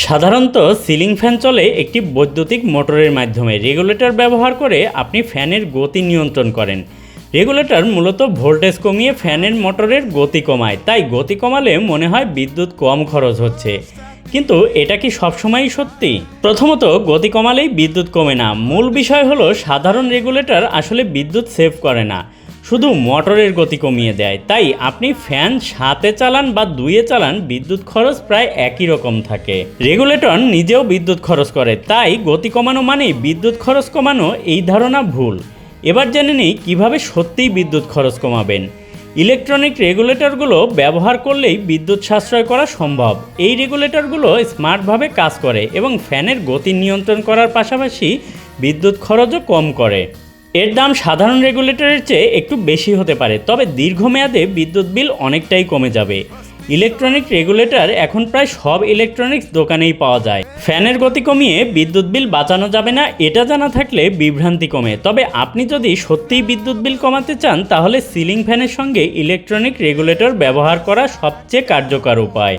সাধারণত ceiling fan চলে একটি বৈদ্যুতিক মোটরের মাধ্যমে। রেগুলেটর ব্যবহার করে আপনি ফ্যানের গতি নিয়ন্ত্রণ করেন। রেগুলেটর মূলত ভোল্টেজ কমিয়ে ফ্যানের মোটরের গতি কমায়, তাই গতি কমালে মনে হয় বিদ্যুৎ কম খরচ হচ্ছে। কিন্তু এটা কি সবসময়ই সত্যি? প্রথমত, গতি কমালেই বিদ্যুৎ কমে না। মূল বিষয় হলো সাধারণ রেগুলেটর আসলে বিদ্যুৎ সেভ করে না, শুধু মোটরের গতি কমিয়ে দেয়। তাই আপনি ফ্যান 7-এ চালান বা 2-এ চালান, বিদ্যুৎ খরচ প্রায় একই রকম থাকে। রেগুলেটর নিজেও বিদ্যুৎ খরচ করে, তাই গতি কমানো মানেই বিদ্যুৎ খরচ কমানো, এই ধারণা ভুল। এবার জেনে নিই কীভাবে সত্যিই বিদ্যুৎ খরচ কমাবেন। ইলেকট্রনিক রেগুলেটরগুলো ব্যবহার করলেই বিদ্যুৎ সাশ্রয় করা সম্ভব। এই রেগুলেটরগুলো স্মার্টভাবে কাজ করে এবং ফ্যানের গতি নিয়ন্ত্রণ করার পাশাপাশি বিদ্যুৎ খরচও কম করে। এর দাম সাধারণ রেগুলেটরের চেয়ে একটু বেশি হতে পারে, তবে দীর্ঘমেয়াদে বিদ্যুৎ বিল অনেকটাই কমে যাবে। ইলেকট্রনিক রেগুলেটর এখন প্রায় সব ইলেকট্রনিক্স দোকানেই পাওয়া যায়। ফ্যানের গতি কমিয়ে বিদ্যুৎ বিল বাঁচানো যাবে না, এটা জানা থাকলে বিভ্রান্তি কমে। তবে আপনি যদি সত্যিই বিদ্যুৎ বিল কমাতে চান, তাহলে সিলিং ফ্যানের সঙ্গে ইলেকট্রনিক রেগুলেটর ব্যবহার করা সবচেয়ে কার্যকর উপায়।